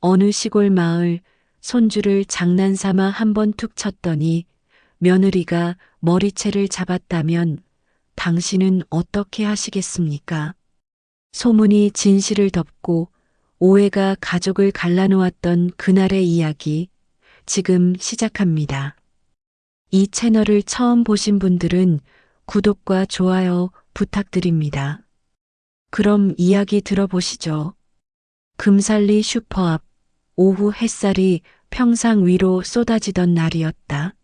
어느 시골 마을 손주를 장난삼아 한번 툭 쳤더니 며느리가 머리채를 잡았다면 당신은 어떻게 하시겠습니까? 소문이 진실을 덮고 오해가 가족을 갈라놓았던 그날의 이야기 지금 시작합니다. 이 채널을 처음 보신 분들은 구독과 좋아요 부탁드립니다. 그럼 이야기 들어보시죠. 금살리 슈퍼 앞 오후 햇살이 평상 위로 쏟아지던 날이었다.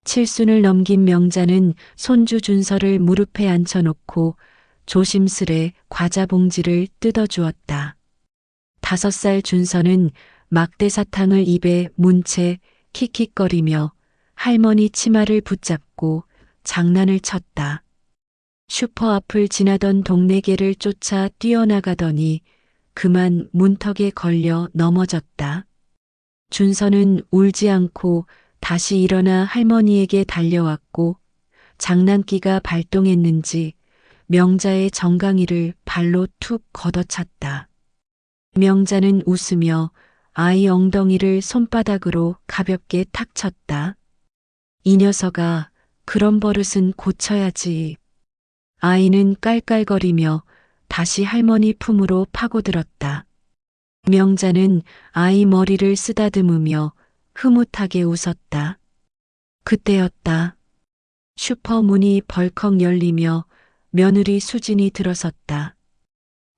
칠순을 넘긴 명자는 손주 준서를 무릎에 앉혀놓고 조심스레 과자 봉지를 뜯어주었다. 5살 준서는 막대사탕을 입에 문 채 킥킥거리며 할머니 치마를 붙잡고 장난을 쳤다. 슈퍼 앞을 지나던 동네 개를 쫓아 뛰어나가더니 그만 문턱에 걸려 넘어졌다. 준서는 울지 않고 다시 일어나 할머니에게 달려왔고 장난기가 발동했는지 명자의 정강이를 발로 툭 걷어찼다. 명자는 웃으며 아이 엉덩이를 손바닥으로 가볍게 탁 쳤다. 이 녀석아, 그런 버릇은 고쳐야지. 아이는 깔깔거리며 다시 할머니 품으로 파고들었다. 명자는 아이 머리를 쓰다듬으며 흐뭇하게 웃었다. 그때였다. 슈퍼 문이 벌컥 열리며 며느리 수진이 들어섰다.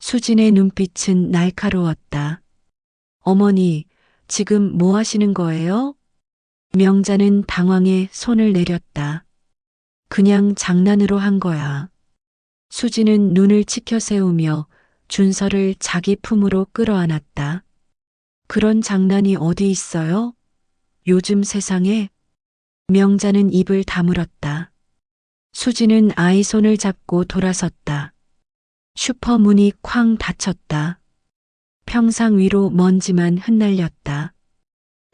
수진의 눈빛은 날카로웠다. 어머니, 지금 뭐 하시는 거예요? 명자는 당황해 손을 내렸다. 그냥 장난으로 한 거야. 수진은 눈을 치켜 세우며 준서를 자기 품으로 끌어안았다. 그런 장난이 어디 있어요? 요즘 세상에? 명자는 입을 다물었다. 수진은 아이 손을 잡고 돌아섰다. 슈퍼 문이 쾅 닫혔다. 평상 위로 먼지만 흩날렸다.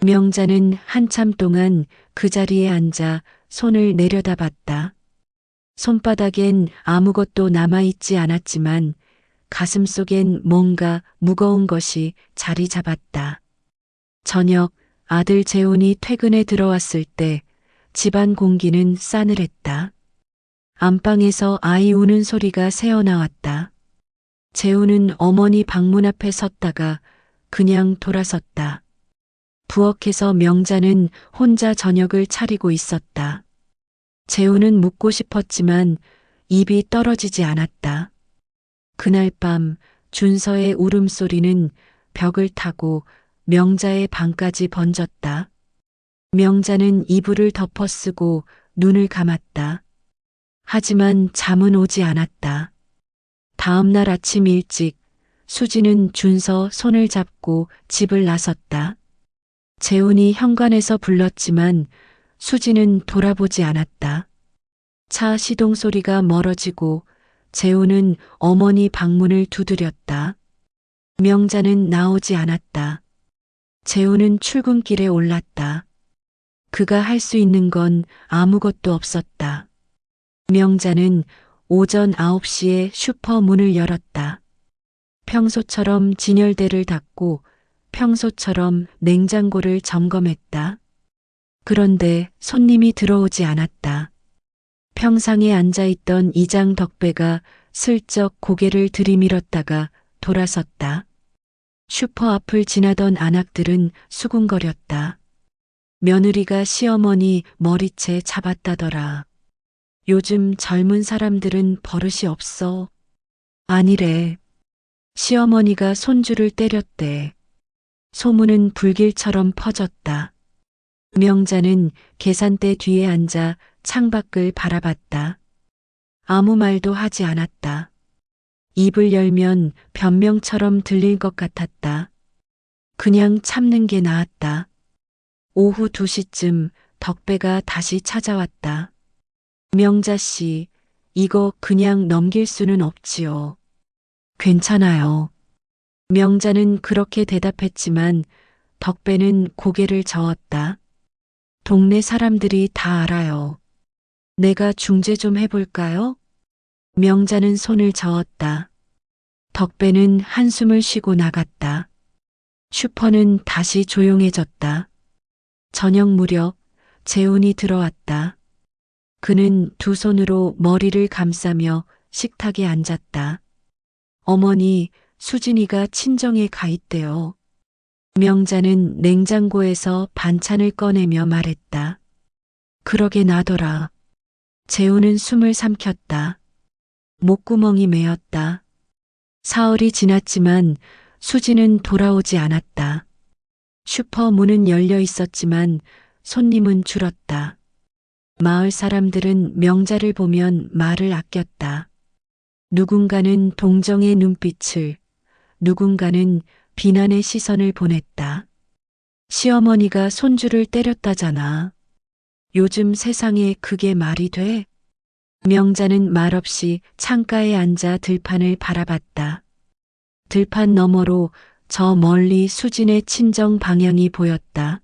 명자는 한참 동안 그 자리에 앉아 손을 내려다봤다. 손바닥엔 아무것도 남아있지 않았지만 가슴 속엔 뭔가 무거운 것이 자리 잡았다. 저녁 아들 재훈이 퇴근에 들어왔을 때 집안 공기는 싸늘했다. 안방에서 아이 우는 소리가 새어나왔다. 재훈은 어머니 방문 앞에 섰다가 그냥 돌아섰다. 부엌에서 명자는 혼자 저녁을 차리고 있었다. 재훈은 묻고 싶었지만 입이 떨어지지 않았다. 그날 밤 준서의 울음소리는 벽을 타고 명자의 방까지 번졌다. 명자는 이불을 덮어쓰고 눈을 감았다. 하지만 잠은 오지 않았다. 다음 날 아침 일찍 수지는 준서 손을 잡고 집을 나섰다. 재훈이 현관에서 불렀지만 수지는 돌아보지 않았다. 차 시동 소리가 멀어지고 재훈은 어머니 방문을 두드렸다. 명자는 나오지 않았다. 재훈은 출근길에 올랐다. 그가 할 수 있는 건 아무것도 없었다. 명자는 오전 9시에 슈퍼 문을 열었다. 평소처럼 진열대를 닫고 평소처럼 냉장고를 점검했다. 그런데 손님이 들어오지 않았다. 평상에 앉아있던 이장 덕배가 슬쩍 고개를 들이밀었다가 돌아섰다. 슈퍼 앞을 지나던 안악들은 수군거렸다. 며느리가 시어머니 머리채 잡았다더라. 요즘 젊은 사람들은 버릇이 없어. 아니래. 시어머니가 손주를 때렸대. 소문은 불길처럼 퍼졌다. 명자는 계산대 뒤에 앉아 창밖을 바라봤다. 아무 말도 하지 않았다. 입을 열면 변명처럼 들릴 것 같았다. 그냥 참는 게 나았다. 오후 2시쯤 덕배가 다시 찾아왔다. 명자 씨, 이거 그냥 넘길 수는 없지요. 괜찮아요. 명자는 그렇게 대답했지만 덕배는 고개를 저었다. 동네 사람들이 다 알아요. 내가 중재 좀 해볼까요? 명자는 손을 저었다. 덕배는 한숨을 쉬고 나갔다. 슈퍼는 다시 조용해졌다. 저녁 무렵 재훈이 들어왔다. 그는 두 손으로 머리를 감싸며 식탁에 앉았다. 어머니, 수진이가 친정에 가 있대요. 명자는 냉장고에서 반찬을 꺼내며 말했다. 그러게 나더라. 재훈은 숨을 삼켰다. 목구멍이 메었다. 사흘이 지났지만 수지는 돌아오지 않았다. 슈퍼 문은 열려 있었지만 손님은 줄었다. 마을 사람들은 명자를 보면 말을 아꼈다. 누군가는 동정의 눈빛을, 누군가는 비난의 시선을 보냈다. 시어머니가 손주를 때렸다잖아. 요즘 세상에 그게 말이 돼? 명자는 말없이 창가에 앉아 들판을 바라봤다. 들판 너머로 저 멀리 수진의 친정 방향이 보였다.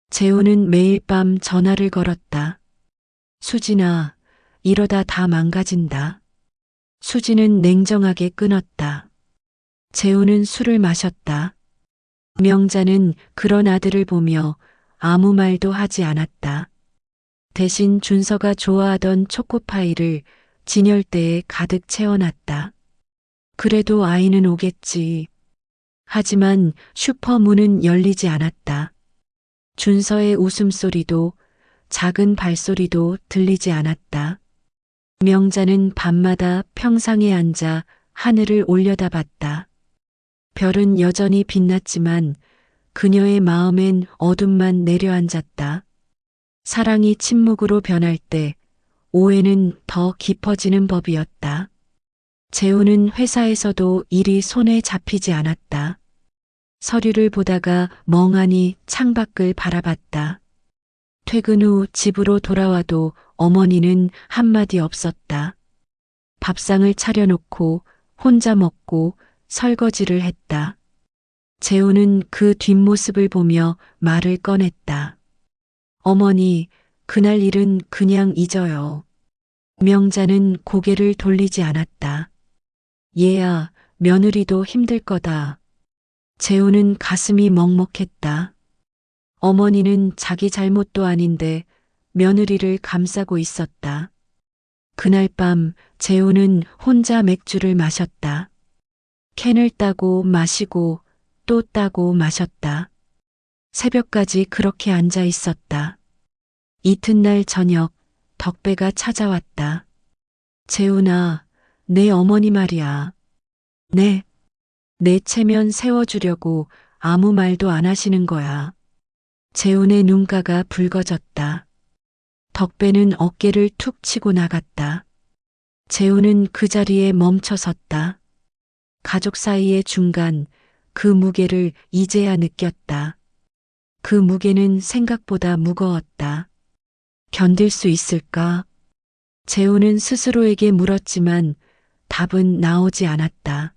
재훈은 매일 밤 전화를 걸었다. 수진아, 이러다 다 망가진다. 수진은 냉정하게 끊었다. 재훈은 술을 마셨다. 명자는 그런 아들을 보며 아무 말도 하지 않았다. 대신 준서가 좋아하던 초코파이를 진열대에 가득 채워놨다. 그래도 아이는 오겠지. 하지만 슈퍼 문은 열리지 않았다. 준서의 웃음소리도 작은 발소리도 들리지 않았다. 명자는 밤마다 평상에 앉아 하늘을 올려다봤다. 별은 여전히 빛났지만 그녀의 마음엔 어둠만 내려앉았다. 사랑이 침묵으로 변할 때 오해는 더 깊어지는 법이었다. 재훈은 회사에서도 일이 손에 잡히지 않았다. 서류를 보다가 멍하니 창밖을 바라봤다. 퇴근 후 집으로 돌아와도 어머니는 한마디 없었다. 밥상을 차려놓고 혼자 먹고 설거지를 했다. 재훈은 그 뒷모습을 보며 말을 꺼냈다. 어머니, 그날 일은 그냥 잊어요. 명자는 고개를 돌리지 않았다. 얘야, 며느리도 힘들 거다. 재훈은 가슴이 먹먹했다. 어머니는 자기 잘못도 아닌데 며느리를 감싸고 있었다. 그날 밤 재훈은 혼자 맥주를 마셨다. 캔을 따고 마시고 또 따고 마셨다. 새벽까지 그렇게 앉아 있었다. 이튿날 저녁 덕배가 찾아왔다. 재훈아, 내 어머니 말이야. 네. 내 체면 세워주려고 아무 말도 안 하시는 거야. 재훈의 눈가가 붉어졌다. 덕배는 어깨를 툭 치고 나갔다. 재훈은 그 자리에 멈춰 섰다. 가족 사이의 중간, 그 무게를 이제야 느꼈다. 그 무게는 생각보다 무거웠다. 견딜 수 있을까? 재훈은 스스로에게 물었지만 답은 나오지 않았다.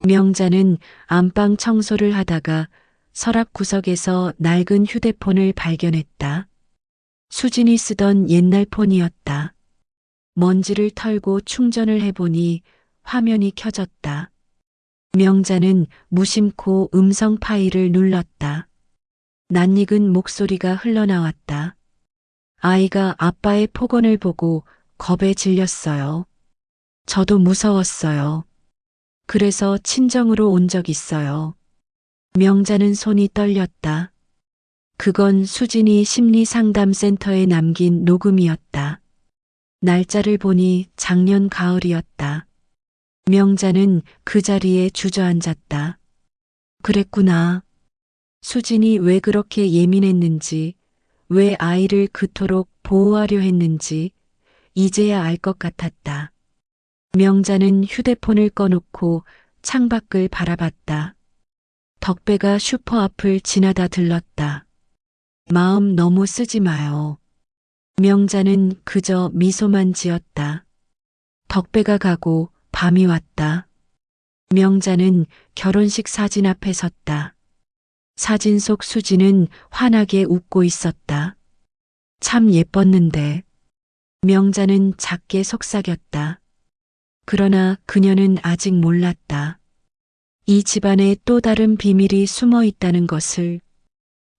명자는 안방 청소를 하다가 서랍 구석에서 낡은 휴대폰을 발견했다. 수진이 쓰던 옛날 폰이었다. 먼지를 털고 충전을 해보니 화면이 켜졌다. 명자는 무심코 음성 파일을 눌렀다. 낯익은 목소리가 흘러나왔다. 아이가 아빠의 폭언을 보고 겁에 질렸어요. 저도 무서웠어요. 그래서 친정으로 온 적 있어요. 명자는 손이 떨렸다. 그건 수진이 심리상담센터에 남긴 녹음이었다. 날짜를 보니 작년 가을이었다. 명자는 그 자리에 주저앉았다. 그랬구나. 수진이 왜 그렇게 예민했는지, 왜 아이를 그토록 보호하려 했는지 이제야 알 것 같았다. 명자는 휴대폰을 꺼놓고 창밖을 바라봤다. 덕배가 슈퍼 앞을 지나다 들렀다. 마음 너무 쓰지 마요. 명자는 그저 미소만 지었다. 덕배가 가고 밤이 왔다. 명자는 결혼식 사진 앞에 섰다. 사진 속 수지는 환하게 웃고 있었다. 참 예뻤는데. 명자는 작게 속삭였다. 그러나 그녀는 아직 몰랐다. 이 집안에 또 다른 비밀이 숨어 있다는 것을.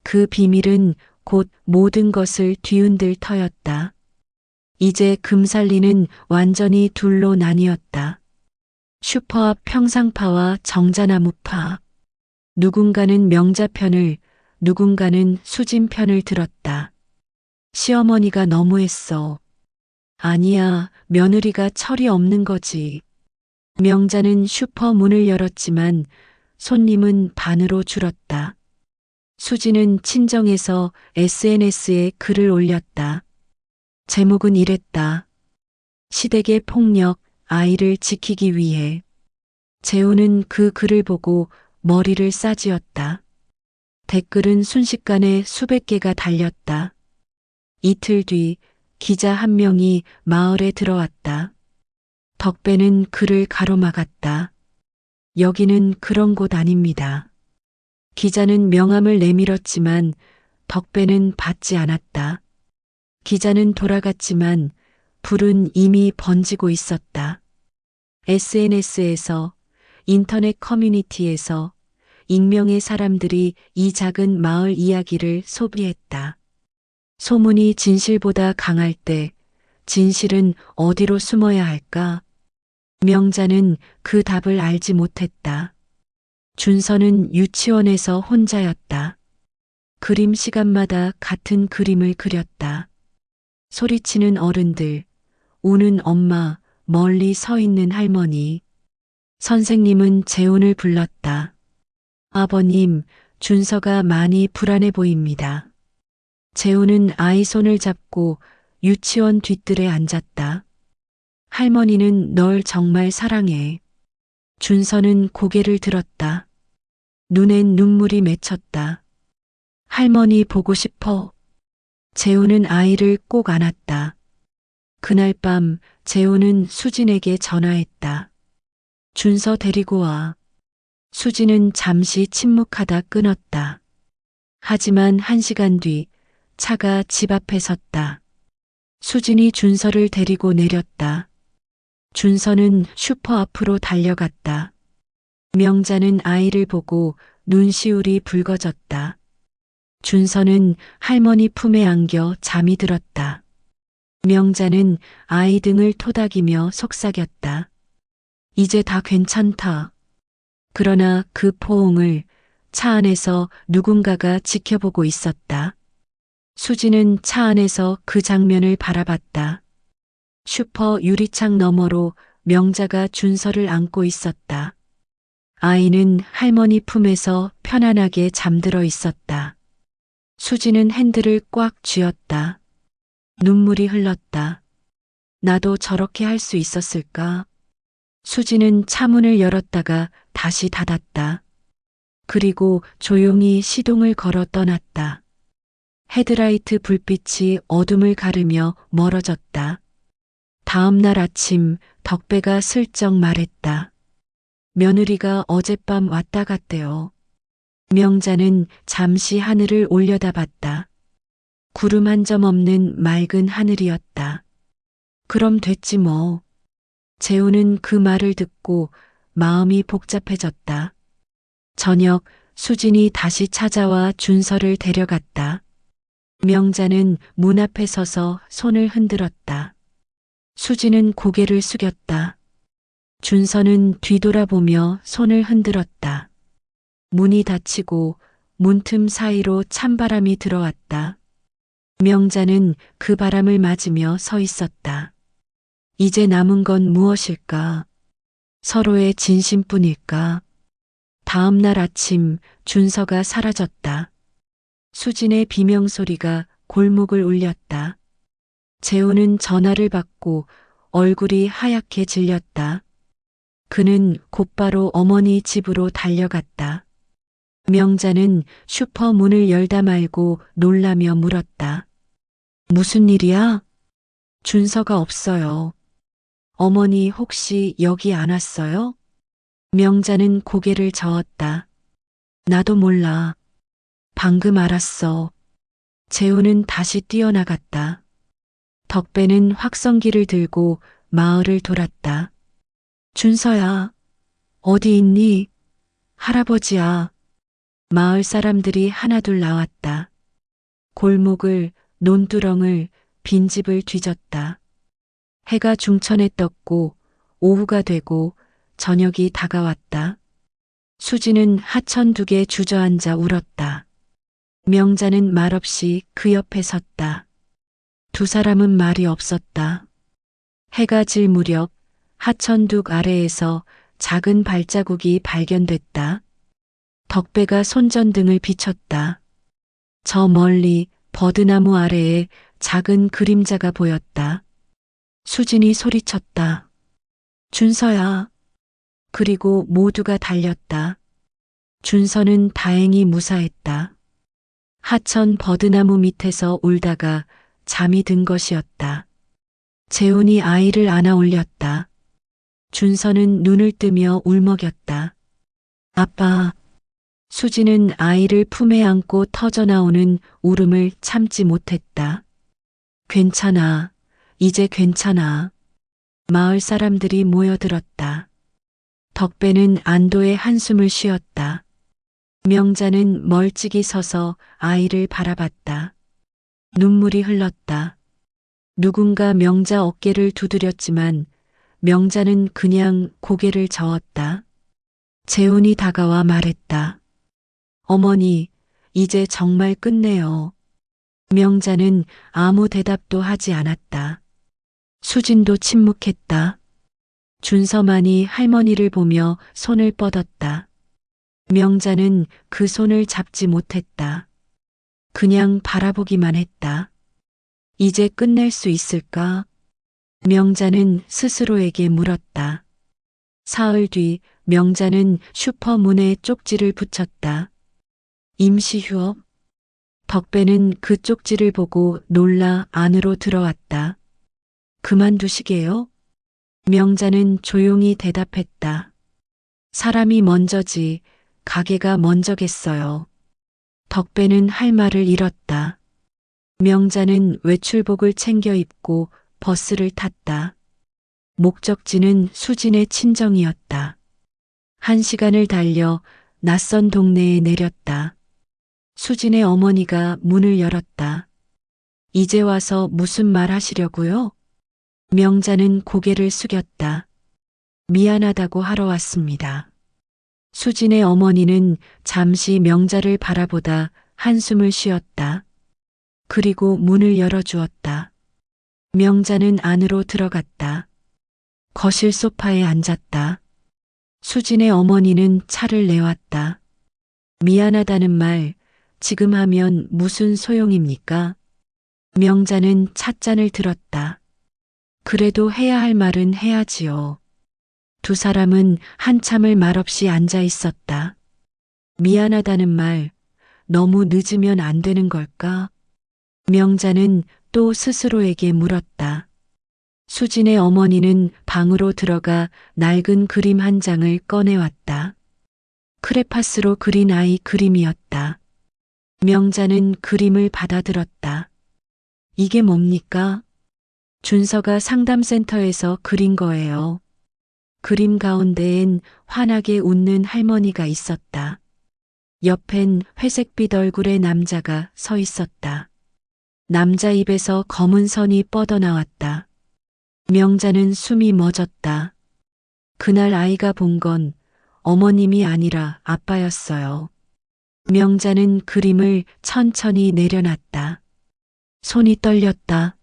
그 비밀은 곧 모든 것을 뒤흔들 터였다. 이제 금살리는 완전히 둘로 나뉘었다. 슈퍼 앞 평상파와 정자나무파. 누군가는 명자 편을, 누군가는 수진 편을 들었다. 시어머니가 너무했어. 아니야, 며느리가 철이 없는 거지. 명자는 슈퍼 문을 열었지만 손님은 반으로 줄었다. 수지는 친정에서 SNS에 글을 올렸다. 제목은 이랬다. 시댁의 폭력, 아이를 지키기 위해. 재우는 그 글을 보고 머리를 싸쥐었다. 댓글은 순식간에 수백 개가 달렸다. 이틀 뒤 기자 한 명이 마을에 들어왔다. 덕배는 그를 가로막았다. 여기는 그런 곳 아닙니다. 기자는 명함을 내밀었지만 덕배는 받지 않았다. 기자는 돌아갔지만 불은 이미 번지고 있었다. SNS에서, 인터넷 커뮤니티에서 익명의 사람들이 이 작은 마을 이야기를 소비했다. 소문이 진실보다 강할 때 진실은 어디로 숨어야 할까? 명자는 그 답을 알지 못했다. 준서는 유치원에서 혼자였다. 그림 시간마다 같은 그림을 그렸다. 소리치는 어른들, 우는 엄마, 멀리 서 있는 할머니. 선생님은 재훈을 불렀다. 아버님, 준서가 많이 불안해 보입니다. 재훈은 아이 손을 잡고 유치원 뒤뜰에 앉았다. 할머니는 널 정말 사랑해. 준서는 고개를 들었다. 눈엔 눈물이 맺혔다. 할머니 보고 싶어. 재훈은 아이를 꼭 안았다. 그날 밤 재훈은 수진에게 전화했다. 준서 데리고 와. 수진은 잠시 침묵하다 끊었다. 하지만 1시간 뒤 차가 집 앞에 섰다. 수진이 준서를 데리고 내렸다. 준서는 슈퍼 앞으로 달려갔다. 명자는 아이를 보고 눈시울이 붉어졌다. 준서는 할머니 품에 안겨 잠이 들었다. 명자는 아이 등을 토닥이며 속삭였다. 이제 다 괜찮다. 그러나 그 포옹을 차 안에서 누군가가 지켜보고 있었다. 수지는 차 안에서 그 장면을 바라봤다. 슈퍼 유리창 너머로 명자가 준서를 안고 있었다. 아이는 할머니 품에서 편안하게 잠들어 있었다. 수지는 핸들을 꽉 쥐었다. 눈물이 흘렀다. 나도 저렇게 할 수 있었을까? 수지는 차문을 열었다가 다시 닫았다. 그리고 조용히 시동을 걸어 떠났다. 헤드라이트 불빛이 어둠을 가르며 멀어졌다. 다음 날 아침 덕배가 슬쩍 말했다. 며느리가 어젯밤 왔다 갔대요. 명자는 잠시 하늘을 올려다봤다. 구름 한 점 없는 맑은 하늘이었다. 그럼 됐지 뭐. 재훈은 그 말을 듣고 마음이 복잡해졌다. 저녁 수진이 다시 찾아와 준서를 데려갔다. 명자는 문 앞에 서서 손을 흔들었다. 수진은 고개를 숙였다. 준서는 뒤돌아보며 손을 흔들었다. 문이 닫히고 문틈 사이로 찬바람이 들어왔다. 명자는 그 바람을 맞으며 서 있었다. 이제 남은 건 무엇일까? 서로의 진심뿐일까? 다음 날 아침 준서가 사라졌다. 수진의 비명소리가 골목을 울렸다. 재훈은 전화를 받고 얼굴이 하얗게 질렸다. 그는 곧바로 어머니 집으로 달려갔다. 명자는 슈퍼 문을 열다 말고 놀라며 물었다. 무슨 일이야? 준서가 없어요. 어머니 혹시 여기 안 왔어요? 명자는 고개를 저었다. 나도 몰라. 방금 알았어. 재훈은 다시 뛰어나갔다. 덕배는 확성기를 들고 마을을 돌았다. 준서야, 어디 있니? 할아버지야. 마을 사람들이 하나둘 나왔다. 골목을, 논두렁을, 빈집을 뒤졌다. 해가 중천에 떴고 오후가 되고 저녁이 다가왔다. 수지는 하천 두 개 주저앉아 울었다. 명자는 말없이 그 옆에 섰다. 두 사람은 말이 없었다. 해가 질 무렵 하천둑 아래에서 작은 발자국이 발견됐다. 덕배가 손전등을 비췄다. 저 멀리 버드나무 아래에 작은 그림자가 보였다. 수진이 소리쳤다. 준서야. 그리고 모두가 달렸다. 준서는 다행히 무사했다. 하천 버드나무 밑에서 울다가 잠이 든 것이었다. 재훈이 아이를 안아 올렸다. 준서는 눈을 뜨며 울먹였다. 아빠. 수지는 아이를 품에 안고 터져나오는 울음을 참지 못했다. 괜찮아. 이제 괜찮아. 마을 사람들이 모여들었다. 덕배는 안도의 한숨을 쉬었다. 명자는 멀찍이 서서 아이를 바라봤다. 눈물이 흘렀다. 누군가 명자 어깨를 두드렸지만 명자는 그냥 고개를 저었다. 재훈이 다가와 말했다. 어머니, 이제 정말 끝내요. 명자는 아무 대답도 하지 않았다. 수진도 침묵했다. 준서만이 할머니를 보며 손을 뻗었다. 명자는 그 손을 잡지 못했다. 그냥 바라보기만 했다. 이제 끝낼 수 있을까? 명자는 스스로에게 물었다. 사흘 뒤 명자는 슈퍼문에 쪽지를 붙였다. 임시휴업? 덕배는 그 쪽지를 보고 놀라 안으로 들어왔다. 그만두시게요? 명자는 조용히 대답했다. 사람이 먼저지 가게가 먼저겠어요. 덕배는 할 말을 잃었다. 명자는 외출복을 챙겨 입고 버스를 탔다. 목적지는 수진의 친정이었다. 1시간을 달려 낯선 동네에 내렸다. 수진의 어머니가 문을 열었다. 이제 와서 무슨 말 하시려고요? 명자는 고개를 숙였다. 미안하다고 하러 왔습니다. 수진의 어머니는 잠시 명자를 바라보다 한숨을 쉬었다. 그리고 문을 열어주었다. 명자는 안으로 들어갔다. 거실 소파에 앉았다. 수진의 어머니는 차를 내왔다. 미안하다는 말 지금 하면 무슨 소용입니까? 명자는 찻잔을 들었다. 그래도 해야 할 말은 해야지요. 두 사람은 한참을 말없이 앉아 있었다. 미안하다는 말 너무 늦으면 안 되는 걸까? 명자는 또 스스로에게 물었다. 수진의 어머니는 방으로 들어가 낡은 그림 한 장을 꺼내왔다. 크레파스로 그린 아이 그림이었다. 명자는 그림을 받아들었다. 이게 뭡니까? 준서가 상담센터에서 그린 거예요. 그림 가운데엔 환하게 웃는 할머니가 있었다. 옆엔 회색빛 얼굴의 남자가 서 있었다. 남자 입에서 검은 선이 뻗어나왔다. 명자는 숨이 멎었다. 그날 아이가 본 건 어머님이 아니라 아빠였어요. 명자는 그림을 천천히 내려놨다. 손이 떨렸다.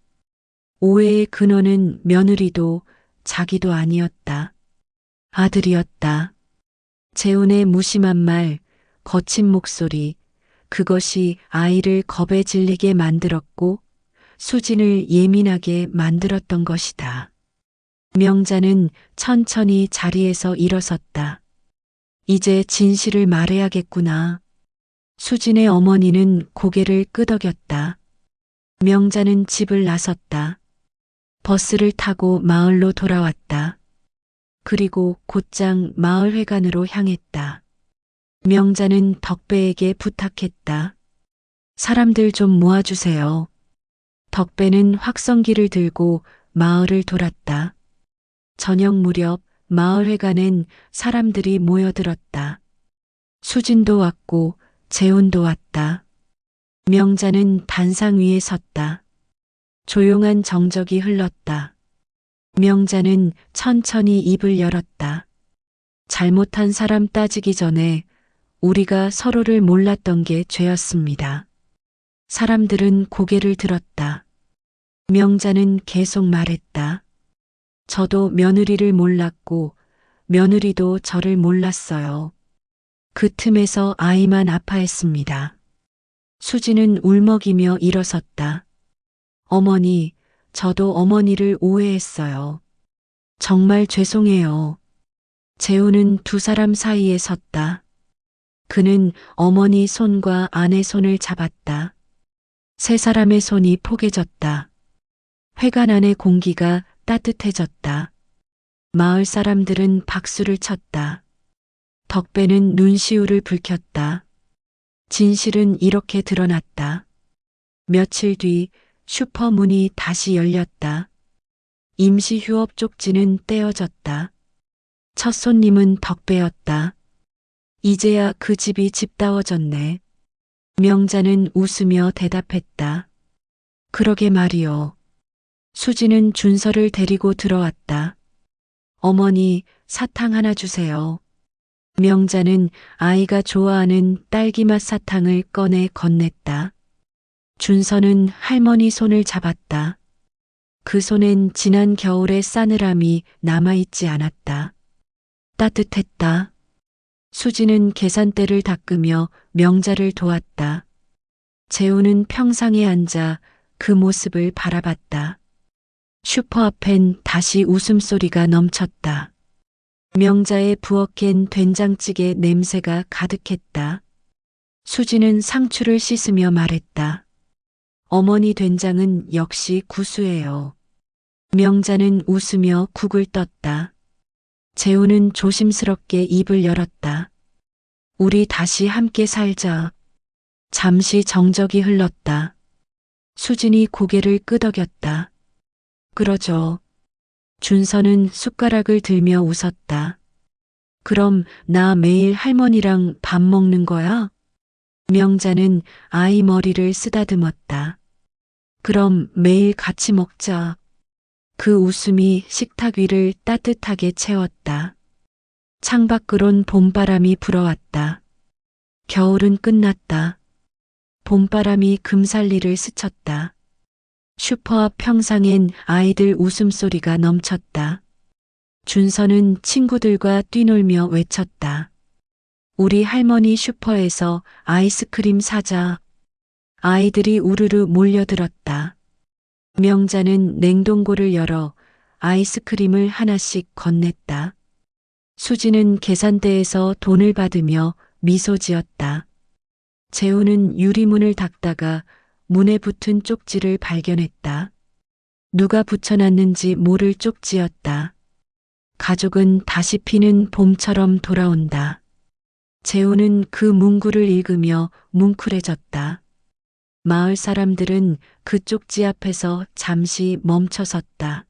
오해의 근원은 며느리도 자기도 아니었다. 아들이었다. 재훈의 무심한 말, 거친 목소리, 그것이 아이를 겁에 질리게 만들었고 수진을 예민하게 만들었던 것이다. 명자는 천천히 자리에서 일어섰다. 이제 진실을 말해야겠구나. 수진의 어머니는 고개를 끄덕였다. 명자는 집을 나섰다. 버스를 타고 마을로 돌아왔다. 그리고 곧장 마을회관으로 향했다. 명자는 덕배에게 부탁했다. 사람들 좀 모아주세요. 덕배는 확성기를 들고 마을을 돌았다. 저녁 무렵 마을회관엔 사람들이 모여들었다. 수진도 왔고 재훈도 왔다. 명자는 단상 위에 섰다. 조용한 정적이 흘렀다. 명자는 천천히 입을 열었다. 잘못한 사람 따지기 전에 우리가 서로를 몰랐던 게 죄였습니다. 사람들은 고개를 들었다. 명자는 계속 말했다. 저도 며느리를 몰랐고 며느리도 저를 몰랐어요. 그 틈에서 아이만 아파했습니다. 수지는 울먹이며 일어섰다. 어머니, 저도 어머니를 오해했어요. 정말 죄송해요. 재우는 두 사람 사이에 섰다. 그는 어머니 손과 아내 손을 잡았다. 세 사람의 손이 포개졌다. 회관 안의 공기가 따뜻해졌다. 마을 사람들은 박수를 쳤다. 덕배는 눈시울을 붉혔다. 진실은 이렇게 드러났다. 며칠 뒤 슈퍼 문이 다시 열렸다. 임시 휴업 쪽지는 떼어졌다. 첫 손님은 덕배였다. 이제야 그 집이 집다워졌네. 명자는 웃으며 대답했다. 그러게 말이요. 수지는 준서를 데리고 들어왔다. 어머니, 사탕 하나 주세요. 명자는 아이가 좋아하는 딸기맛 사탕을 꺼내 건넸다. 준서는 할머니 손을 잡았다. 그 손엔 지난 겨울의 싸늘함이 남아있지 않았다. 따뜻했다. 수지는 계산대를 닦으며 명자를 도왔다. 재우는 평상에 앉아 그 모습을 바라봤다. 슈퍼 앞엔 다시 웃음소리가 넘쳤다. 명자의 부엌엔 된장찌개 냄새가 가득했다. 수지는 상추를 씻으며 말했다. 어머니 된장은 역시 구수해요. 명자는 웃으며 국을 떴다. 재우는 조심스럽게 입을 열었다. 우리 다시 함께 살자. 잠시 정적이 흘렀다. 수진이 고개를 끄덕였다. 그러죠. 준서는 숟가락을 들며 웃었다. 그럼 나 매일 할머니랑 밥 먹는 거야? 명자는 아이 머리를 쓰다듬었다. 그럼 매일 같이 먹자. 그 웃음이 식탁 위를 따뜻하게 채웠다. 창밖으론 봄바람이 불어왔다. 겨울은 끝났다. 봄바람이 금살리를 스쳤다. 슈퍼 앞 평상엔 아이들 웃음소리가 넘쳤다. 준서는 친구들과 뛰놀며 외쳤다. 우리 할머니 슈퍼에서 아이스크림 사자. 아이들이 우르르 몰려들었다. 명자는 냉동고를 열어 아이스크림을 하나씩 건넸다. 수지는 계산대에서 돈을 받으며 미소 지었다. 재우는 유리문을 닫다가 문에 붙은 쪽지를 발견했다. 누가 붙여놨는지 모를 쪽지였다. 가족은 다시 피는 봄처럼 돌아온다. 재우는 그 문구를 읽으며 뭉클해졌다. 마을 사람들은 그 쪽지 앞에서 잠시 멈춰섰다.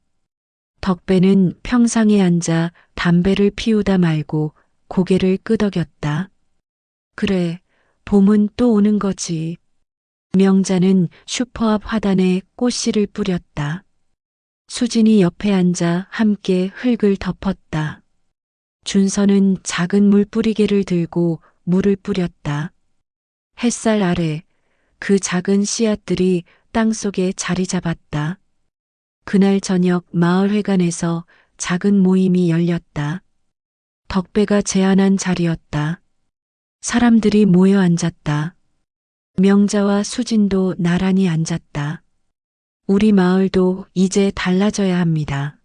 덕배는 평상에 앉아 담배를 피우다 말고 고개를 끄덕였다. 그래, 봄은 또 오는 거지. 명자는 슈퍼 앞 화단에 꽃씨를 뿌렸다. 수진이 옆에 앉아 함께 흙을 덮었다. 준서는 작은 물뿌리개를 들고 물을 뿌렸다. 햇살 아래 그 작은 씨앗들이 땅속에 자리 잡았다. 그날 저녁 마을회관에서 작은 모임이 열렸다. 덕배가 제안한 자리였다. 사람들이 모여 앉았다. 명자와 수진도 나란히 앉았다. 우리 마을도 이제 달라져야 합니다.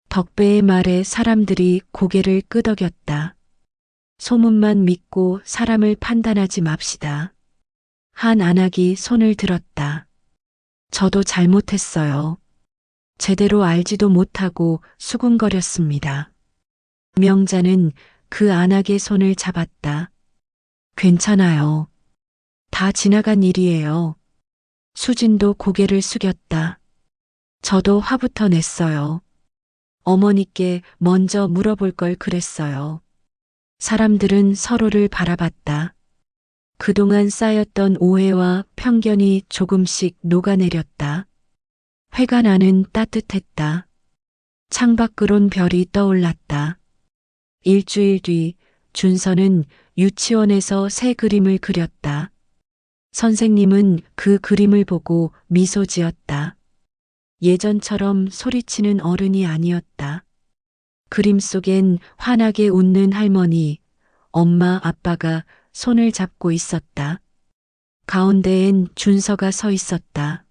덕배의 말에 사람들이 고개를 끄덕였다. 소문만 믿고 사람을 판단하지 맙시다. 한 안악이 손을 들었다. 저도 잘못했어요. 제대로 알지도 못하고 수군거렸습니다. 명자는 그 안악의 손을 잡았다. 괜찮아요. 다 지나간 일이에요. 수진도 고개를 숙였다. 저도 화부터 냈어요. 어머니께 먼저 물어볼 걸 그랬어요. 사람들은 서로를 바라봤다. 그동안 쌓였던 오해와 편견이 조금씩 녹아내렸다. 회관 안은 따뜻했다. 창밖으론 별이 떠올랐다. 일주일 뒤 준서는 유치원에서 새 그림을 그렸다. 선생님은 그 그림을 보고 미소 지었다. 예전처럼 소리치는 어른이 아니었다. 그림 속엔 환하게 웃는 할머니, 엄마, 아빠가 손을 잡고 있었다. 가운데엔 준서가 서 있었다.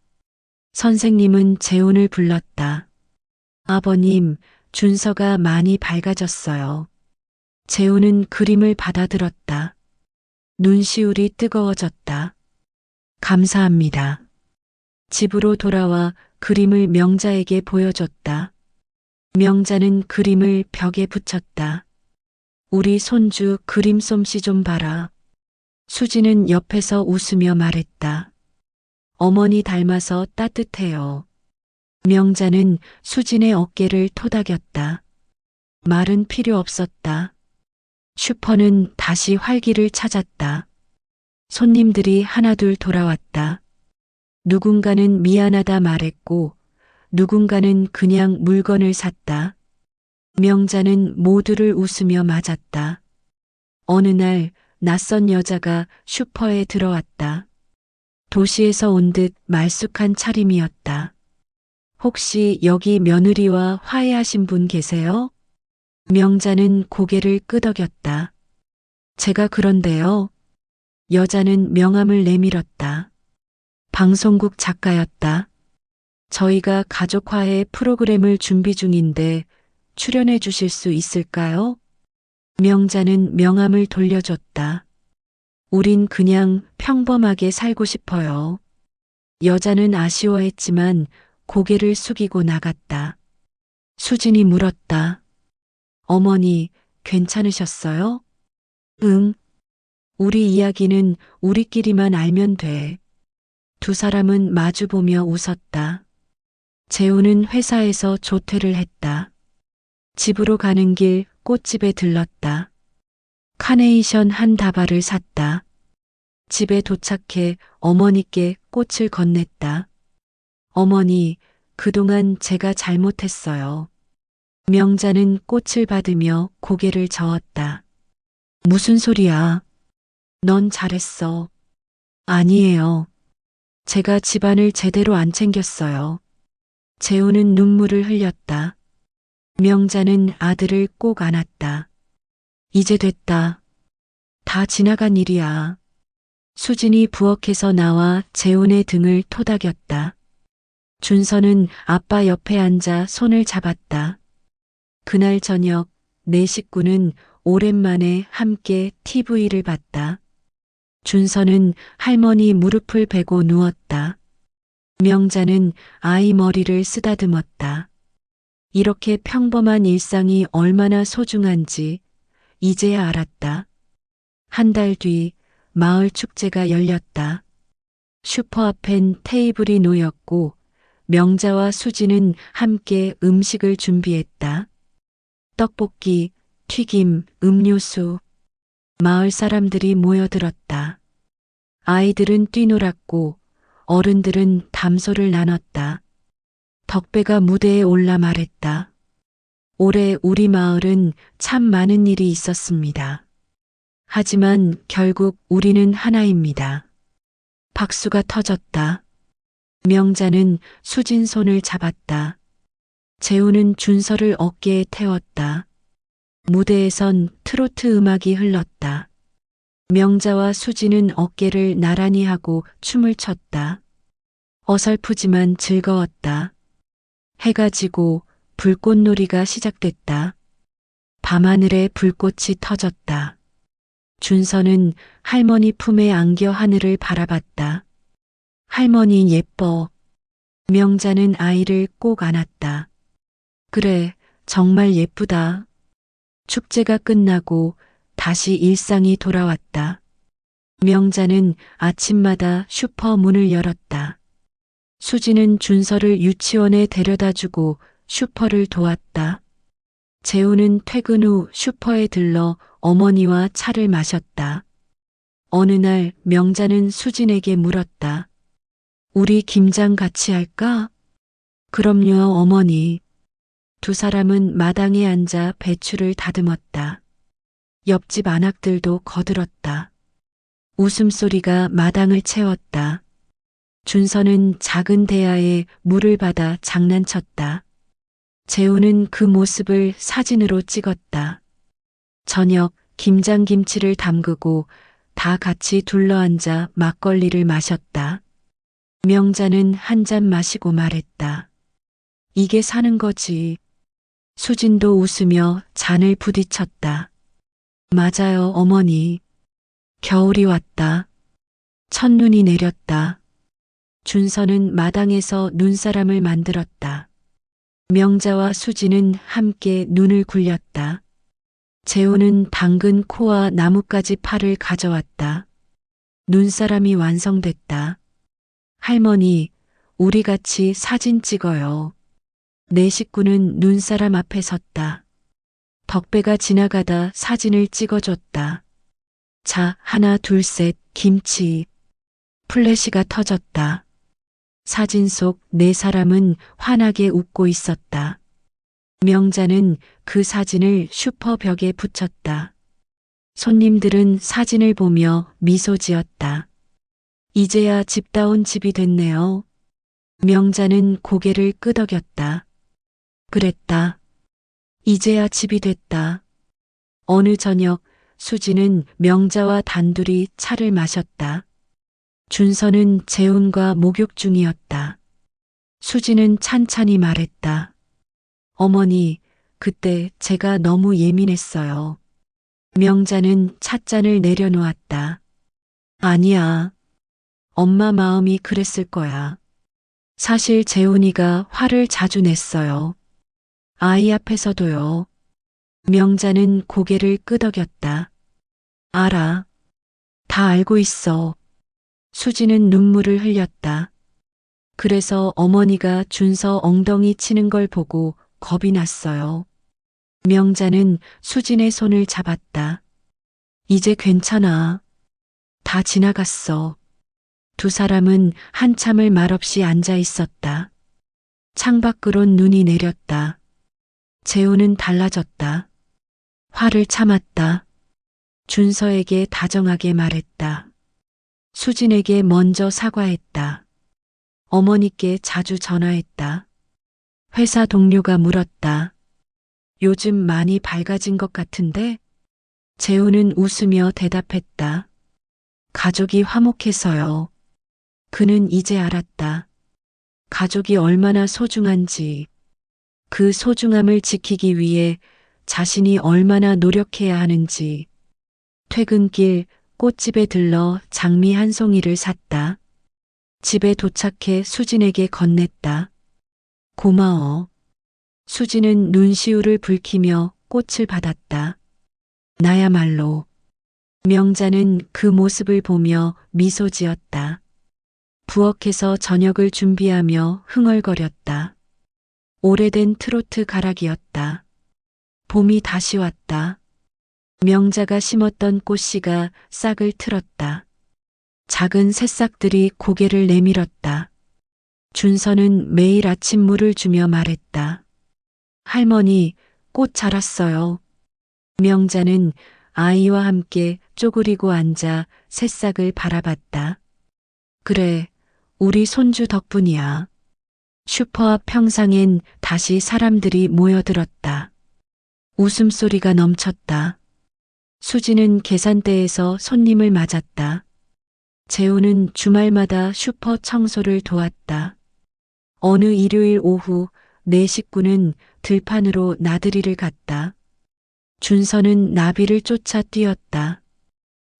선생님은 재훈을 불렀다. 아버님, 준서가 많이 밝아졌어요. 재훈은 그림을 받아들었다. 눈시울이 뜨거워졌다. 감사합니다. 집으로 돌아와 그림을 명자에게 보여줬다. 명자는 그림을 벽에 붙였다. 우리 손주 그림 솜씨 좀 봐라. 수지는 옆에서 웃으며 말했다. 어머니 닮아서 따뜻해요. 명자는 수진의 어깨를 토닥였다. 말은 필요 없었다. 슈퍼는 다시 활기를 찾았다. 손님들이 하나둘 돌아왔다. 누군가는 미안하다 말했고 누군가는 그냥 물건을 샀다. 명자는 모두를 웃으며 맞았다. 어느 날 낯선 여자가 슈퍼에 들어왔다. 도시에서 온 듯 말쑥한 차림이었다. 혹시 여기 며느리와 화해하신 분 계세요? 명자는 고개를 끄덕였다. 제가 그런데요. 여자는 명함을 내밀었다. 방송국 작가였다. 저희가 가족화해 프로그램을 준비 중인데 출연해 주실 수 있을까요? 명자는 명함을 돌려줬다. 우린 그냥 평범하게 살고 싶어요. 여자는 아쉬워했지만 고개를 숙이고 나갔다. 수진이 물었다. 어머니, 괜찮으셨어요? 응. 우리 이야기는 우리끼리만 알면 돼. 두 사람은 마주보며 웃었다. 재훈은 회사에서 조퇴를 했다. 집으로 가는 길 꽃집에 들렀다. 카네이션 한 다발을 샀다. 집에 도착해 어머니께 꽃을 건넸다. 어머니, 그동안 제가 잘못했어요. 명자는 꽃을 받으며 고개를 저었다. 무슨 소리야? 넌 잘했어. 아니에요. 제가 집안을 제대로 안 챙겼어요. 재훈은 눈물을 흘렸다. 명자는 아들을 꼭 안았다. 이제 됐다. 다 지나간 일이야. 수진이 부엌에서 나와 재훈의 등을 토닥였다. 준서는 아빠 옆에 앉아 손을 잡았다. 그날 저녁 네 식구는 오랜만에 함께 TV를 봤다. 준서는 할머니 무릎을 베고 누웠다. 명자는 아이 머리를 쓰다듬었다. 이렇게 평범한 일상이 얼마나 소중한지 이제야 알았다. 한 달 뒤 마을 축제가 열렸다. 슈퍼 앞엔 테이블이 놓였고 명자와 수지는 함께 음식을 준비했다. 떡볶이, 튀김, 음료수. 마을 사람들이 모여들었다. 아이들은 뛰놀았고 어른들은 담소를 나눴다. 덕배가 무대에 올라 말했다. 올해 우리 마을은 참 많은 일이 있었습니다. 하지만 결국 우리는 하나입니다. 박수가 터졌다. 명자는 수진 손을 잡았다. 재훈은 준서를 어깨에 태웠다. 무대에선 트로트 음악이 흘렀다. 명자와 수진은 어깨를 나란히 하고 춤을 췄다. 어설프지만 즐거웠다. 해가 지고 불꽃놀이가 시작됐다. 밤하늘에 불꽃이 터졌다. 준서는 할머니 품에 안겨 하늘을 바라봤다. 할머니 예뻐. 명자는 아이를 꼭 안았다. 그래, 정말 예쁘다. 축제가 끝나고 다시 일상이 돌아왔다. 명자는 아침마다 슈퍼 문을 열었다. 수지는 준서를 유치원에 데려다주고 슈퍼를 도왔다. 재우는 퇴근 후 슈퍼에 들러 어머니와 차를 마셨다. 어느 날 명자는 수진에게 물었다. 우리 김장 같이 할까? 그럼요, 어머니. 두 사람은 마당에 앉아 배추를 다듬었다. 옆집 안악들도 거들었다. 웃음소리가 마당을 채웠다. 준서는 작은 대야에 물을 받아 장난쳤다. 재우는 그 모습을 사진으로 찍었다. 저녁 김장김치를 담그고 다 같이 둘러앉아 막걸리를 마셨다. 명자는 한 잔 마시고 말했다. 이게 사는 거지. 수진도 웃으며 잔을 부딪혔다. 맞아요, 어머니. 겨울이 왔다. 첫눈이 내렸다. 준서는 마당에서 눈사람을 만들었다. 명자와 수진은 함께 눈을 굴렸다. 재우는 당근 코와 나뭇가지 팔을 가져왔다. 눈사람이 완성됐다. 할머니, 우리 같이 사진 찍어요. 네 식구는 눈사람 앞에 섰다. 덕배가 지나가다 사진을 찍어줬다. 자, 하나, 둘, 셋, 김치. 플래시가 터졌다. 사진 속 네 사람은 환하게 웃고 있었다. 명자는 그 사진을 슈퍼 벽에 붙였다. 손님들은 사진을 보며 미소 지었다. 이제야 집다운 집이 됐네요. 명자는 고개를 끄덕였다. 그랬다. 이제야 집이 됐다. 어느 저녁 수지는 명자와 단둘이 차를 마셨다. 준서는 재훈과 목욕 중이었다. 수지는 찬찬히 말했다. 어머니, 그때 제가 너무 예민했어요. 명자는 찻잔을 내려놓았다. 아니야. 엄마 마음이 그랬을 거야. 사실 재훈이가 화를 자주 냈어요. 아이 앞에서도요. 명자는 고개를 끄덕였다. 알아. 다 알고 있어. 수지는 눈물을 흘렸다. 그래서 어머니가 준서 엉덩이 치는 걸 보고 겁이 났어요. 명자는 수진의 손을 잡았다. 이제 괜찮아. 다 지나갔어. 두 사람은 한참을 말없이 앉아 있었다. 창밖으론 눈이 내렸다. 재우는 달라졌다. 화를 참았다. 준서에게 다정하게 말했다. 수진에게 먼저 사과했다. 어머니께 자주 전화했다. 회사 동료가 물었다. 요즘 많이 밝아진 것 같은데? 재우는 웃으며 대답했다. 가족이 화목해서요. 그는 이제 알았다. 가족이 얼마나 소중한지, 그 소중함을 지키기 위해 자신이 얼마나 노력해야 하는지. 퇴근길 꽃집에 들러 장미 한 송이를 샀다. 집에 도착해 수진에게 건넸다. 고마워. 수진은 눈시울을 붉히며 꽃을 받았다. 나야말로. 명자는 그 모습을 보며 미소 지었다. 부엌에서 저녁을 준비하며 흥얼거렸다. 오래된 트로트 가락이었다. 봄이 다시 왔다. 명자가 심었던 꽃씨가 싹을 틀었다. 작은 새싹들이 고개를 내밀었다. 준서는 매일 아침 물을 주며 말했다. 할머니, 꽃 자랐어요. 명자는 아이와 함께 쪼그리고 앉아 새싹을 바라봤다. 그래, 우리 손주 덕분이야. 슈퍼 앞 평상엔 다시 사람들이 모여들었다. 웃음소리가 넘쳤다. 수지는 계산대에서 손님을 맞았다. 재우는 주말마다 슈퍼 청소를 도왔다. 어느 일요일 오후 네 식구는 들판으로 나들이를 갔다. 준서는 나비를 쫓아 뛰었다.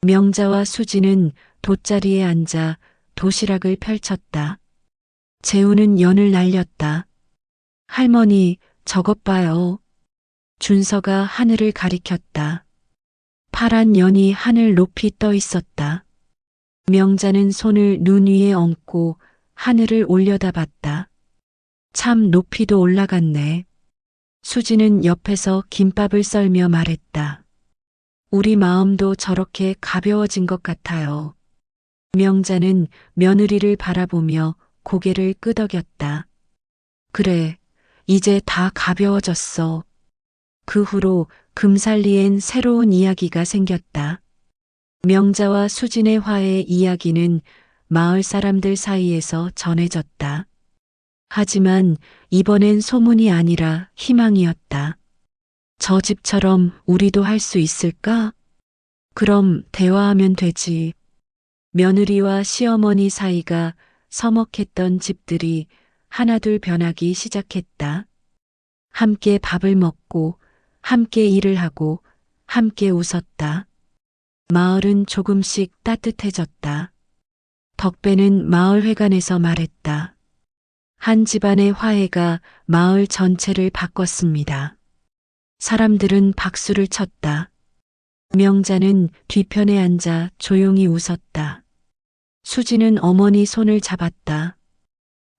명자와 수지는 돗자리에 앉아 도시락을 펼쳤다. 재우는 연을 날렸다. 할머니, 저것 봐요. 준서가 하늘을 가리켰다. 파란 연이 하늘 높이 떠 있었다. 명자는 손을 눈 위에 얹고 하늘을 올려다봤다. 참 높이도 올라갔네. 수지는 옆에서 김밥을 썰며 말했다. 우리 마음도 저렇게 가벼워진 것 같아요. 명자는 며느리를 바라보며 고개를 끄덕였다. 그래, 이제 다 가벼워졌어. 그 후로 금살리엔 새로운 이야기가 생겼다. 명자와 수진의 화해 이야기는 마을 사람들 사이에서 전해졌다. 하지만 이번엔 소문이 아니라 희망이었다. 저 집처럼 우리도 할 수 있을까? 그럼 대화하면 되지. 며느리와 시어머니 사이가 서먹했던 집들이 하나둘 변하기 시작했다. 함께 밥을 먹고, 함께 일을 하고, 함께 웃었다. 마을은 조금씩 따뜻해졌다. 덕배는 마을회관에서 말했다. 한 집안의 화해가 마을 전체를 바꿨습니다. 사람들은 박수를 쳤다. 명자는 뒤편에 앉아 조용히 웃었다. 수지는 어머니 손을 잡았다.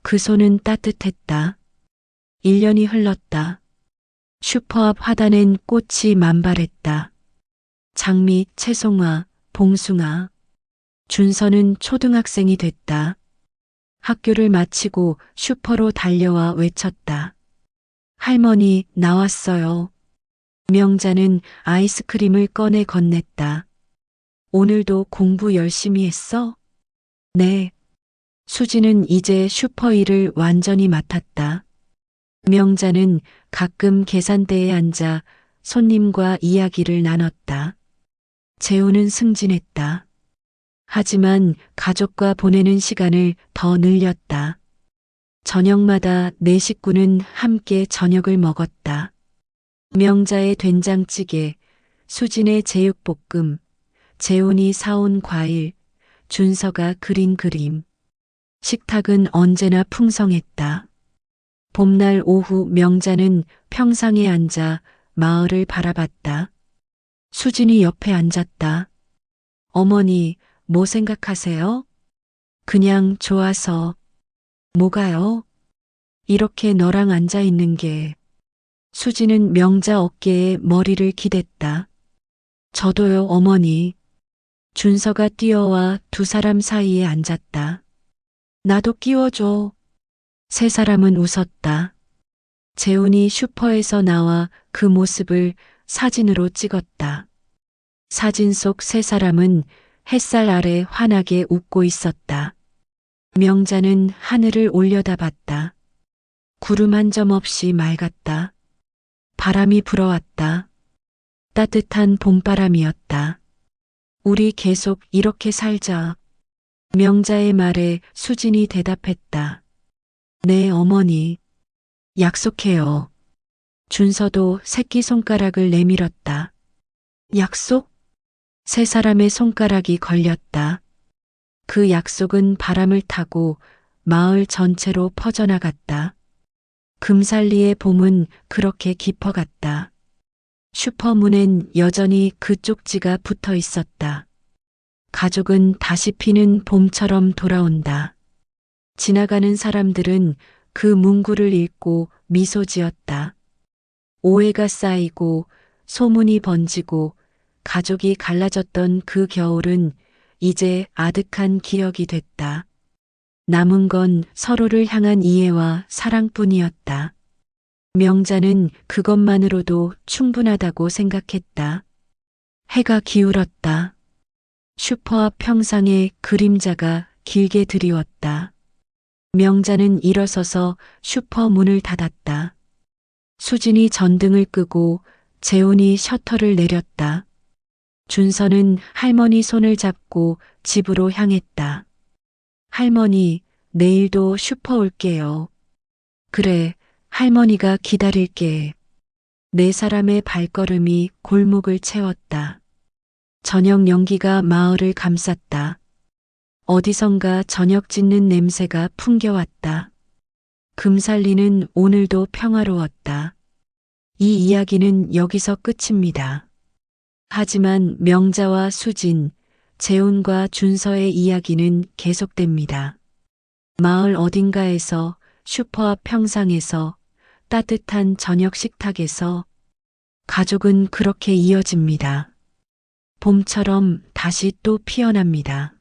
그 손은 따뜻했다. 1년이 흘렀다. 슈퍼 앞 화단엔 꽃이 만발했다. 장미, 채송화, 봉숭아. 준서는 초등학생이 됐다. 학교를 마치고 슈퍼로 달려와 외쳤다. 할머니, 나왔어요. 명자는 아이스크림을 꺼내 건넸다. 오늘도 공부 열심히 했어? 네. 수지는 이제 슈퍼 일을 완전히 맡았다. 명자는 가끔 계산대에 앉아 손님과 이야기를 나눴다. 재우는 승진했다. 하지만 가족과 보내는 시간을 더 늘렸다. 저녁마다 네 식구는 함께 저녁을 먹었다. 명자의 된장찌개, 수진의 제육볶음, 재훈이 사온 과일, 준서가 그린 그림. 식탁은 언제나 풍성했다. 봄날 오후 명자는 평상에 앉아 마을을 바라봤다. 수진이 옆에 앉았다. 어머니, 뭐 생각하세요? 그냥 좋아서. 뭐가요? 이렇게 너랑 앉아 있는 게. 수지는 명자 어깨에 머리를 기댔다. 저도요, 어머니. 준서가 뛰어와 두 사람 사이에 앉았다. 나도 끼워줘. 세 사람은 웃었다. 재훈이 슈퍼에서 나와 그 모습을 사진으로 찍었다. 사진 속 세 사람은 햇살 아래 환하게 웃고 있었다. 명자는 하늘을 올려다봤다. 구름 한 점 없이 맑았다. 바람이 불어왔다. 따뜻한 봄바람이었다. 우리 계속 이렇게 살자. 명자의 말에 수진이 대답했다. 네, 어머니. 약속해요. 준서도 새끼손가락을 내밀었다. 약속? 세 사람의 손가락이 걸렸다. 그 약속은 바람을 타고 마을 전체로 퍼져나갔다. 금살리의 봄은 그렇게 깊어갔다. 슈퍼문엔 여전히 그 쪽지가 붙어 있었다. 가족은 다시 피는 봄처럼 돌아온다. 지나가는 사람들은 그 문구를 읽고 미소 지었다. 오해가 쌓이고 소문이 번지고 가족이 갈라졌던 그 겨울은 이제 아득한 기억이 됐다. 남은 건 서로를 향한 이해와 사랑뿐이었다. 명자는 그것만으로도 충분하다고 생각했다. 해가 기울었다. 슈퍼 앞 평상에 그림자가 길게 드리웠다. 명자는 일어서서 슈퍼 문을 닫았다. 수진이 전등을 끄고 재훈이 셔터를 내렸다. 준서는 할머니 손을 잡고 집으로 향했다. 할머니, 내일도 슈퍼 올게요. 그래, 할머니가 기다릴게. 네 사람의 발걸음이 골목을 채웠다. 저녁 연기가 마을을 감쌌다. 어디선가 저녁 짓는 냄새가 풍겨왔다. 금살리는 오늘도 평화로웠다. 이 이야기는 여기서 끝입니다. 하지만 명자와 수진, 재훈과 준서의 이야기는 계속됩니다. 마을 어딘가에서 슈퍼 앞 평상에서 따뜻한 저녁 식탁에서 가족은 그렇게 이어집니다. 봄처럼 다시 또 피어납니다.